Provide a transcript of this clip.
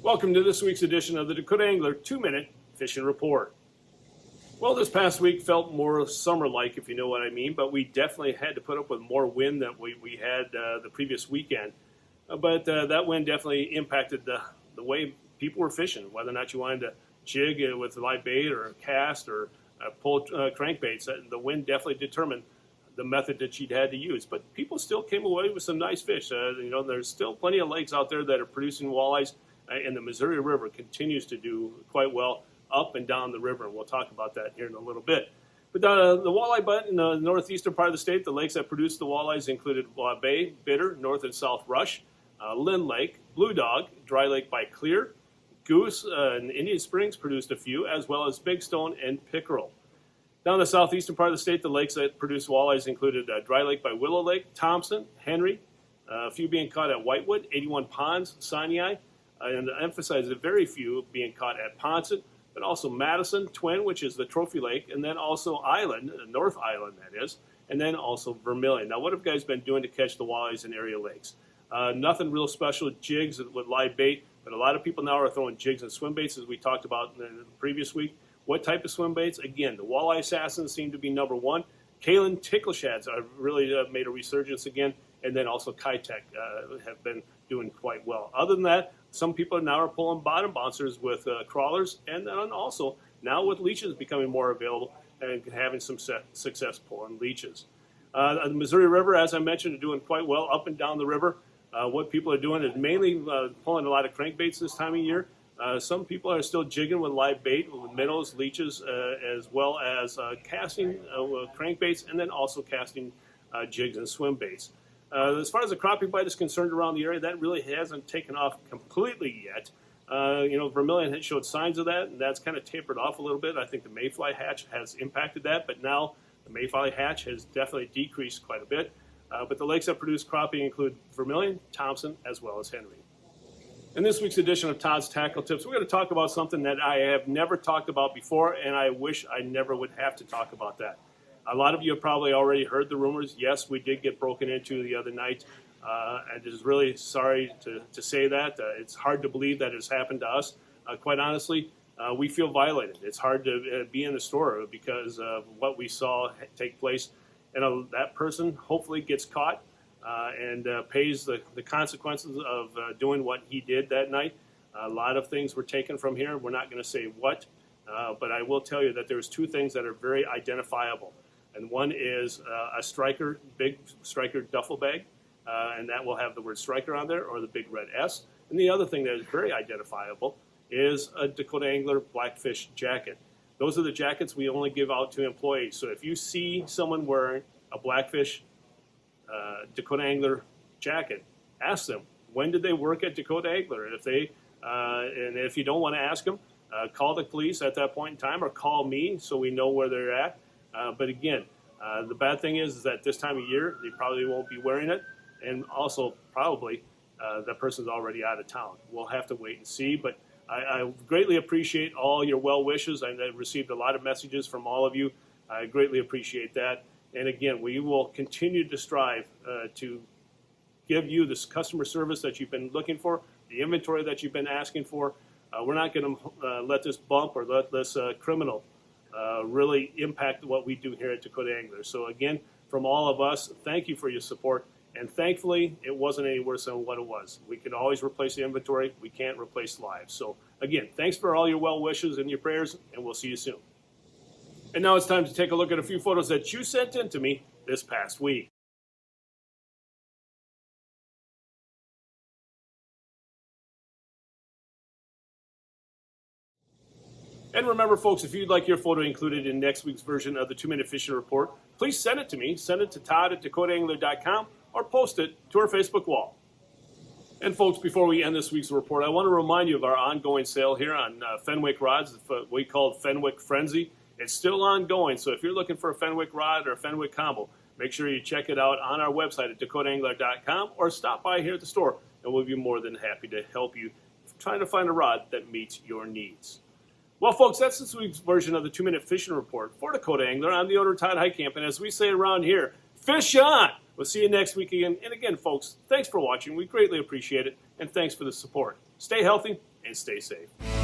Welcome to this week's edition of the Dakota Angler 2-Minute Fishing Report. Well, this past week felt more summer-like, if you know what I mean, but we definitely had to put up with more wind than we had the previous weekend. But that wind definitely impacted the way people were fishing, whether or not you wanted to jig with a live bait or cast or pull crankbaits. The wind definitely determined the method that you'd had to use. But people still came away with some nice fish. There's still plenty of lakes out there that are producing walleyes, and the Missouri River continues to do quite well up and down the river, and we'll talk about that here in a little bit. But the walleye butt in the northeastern part of the state, the lakes that produced the walleyes included Bay, Bitter, North and South Rush, Lynn Lake, Blue Dog, Dry Lake by Clear, Goose and Indian Springs produced a few, as well as Big Stone and Pickerel. Down the southeastern part of the state, the lakes that produced walleyes included Dry Lake by Willow Lake, Thompson, Henry, a few being caught at Whitewood, 81 Ponds, Sinai, and I emphasize that very few being caught at Ponset, but also Madison, Twin, which is the trophy lake, and then also Island, North Island that is, and then also Vermilion. Now, what have you guys been doing to catch the walleyes in area lakes? Nothing real special, jigs with live bait, but a lot of people now are throwing jigs and swim baits, as we talked about in the previous week. What type of swim baits? Again, the walleye assassins seem to be number one. Kalen tickle shads have really made a resurgence again, and then also Kitech have been doing quite well. Other than that, some people now are pulling bottom bouncers with crawlers, and then also now with leeches becoming more available and having some success pulling leeches. The Missouri River, as I mentioned, are doing quite well up and down the river. What people are doing is mainly pulling a lot of crankbaits this time of year. Some people are still jigging with live bait, with minnows, leeches, as well as casting crankbaits, and then also casting jigs and swim baits. As far as the crappie bite is concerned around the area, that really hasn't taken off completely yet. Vermilion had showed signs of that, and that's kind of tapered off a little bit. I think the mayfly hatch has impacted that, but now the mayfly hatch has definitely decreased quite a bit. But the lakes that produce crappie include Vermilion, Thompson, as well as Henry. In this week's edition of Todd's Tackle Tips, we're going to talk about something that I have never talked about before, and I wish I never would have to talk about that. A lot of you have probably already heard the rumors. Yes, we did get broken into the other night. I'm just really sorry to say that. It's hard to believe that it's happened to us. Quite honestly, we feel violated. It's hard to be in the store because of what we saw take place. And that person hopefully gets caught and pays the consequences of doing what he did that night. A lot of things were taken from here. We're not going to say what, but I will tell you that there's two things that are very identifiable. And one is a striker, big striker duffel bag, and that will have the word striker on there, or the big red S. And the other thing that is very identifiable is a Dakota Angler Blackfish jacket. Those are the jackets we only give out to employees. So if you see someone wearing a Blackfish Dakota Angler jacket, ask them, when did they work at Dakota Angler? And if you don't want to ask them, call the police at that point in time, or call me so we know where they're at. But again, the bad thing is that this time of year, they probably won't be wearing it. And also, probably, that person's already out of town. We'll have to wait and see. But I greatly appreciate all your well wishes. I received a lot of messages from all of you. I greatly appreciate that. And again, we will continue to strive to give you this customer service that you've been looking for, the inventory that you've been asking for. We're not going to let this bump or let this criminal really impact what we do here at Dakota Angler. So again, from all of us, thank you for your support. And thankfully, it wasn't any worse than what it was. We could always replace the inventory. We can't replace lives. So again, thanks for all your well wishes and your prayers, and we'll see you soon. And now it's time to take a look at a few photos that you sent in to me this past week. And remember, folks, if you'd like your photo included in next week's version of the 2-Minute Fishing Report, please send it to me. Send it to Todd at DakotaAngler.com or post it to our Facebook wall. And folks, before we end this week's report, I want to remind you of our ongoing sale here on Fenwick rods, what we call Fenwick Frenzy. It's still ongoing, so if you're looking for a Fenwick rod or a Fenwick combo, make sure you check it out on our website at DakotaAngler.com or stop by here at the store, and we'll be more than happy to help you trying to find a rod that meets your needs. Well, folks, that's this week's version of the 2-Minute Fishing Report for Dakota Angler. I'm the owner, Todd Heitkamp, and as we say around here, fish on! We'll see you next week again. And again, folks, thanks for watching. We greatly appreciate it, and thanks for the support. Stay healthy and stay safe.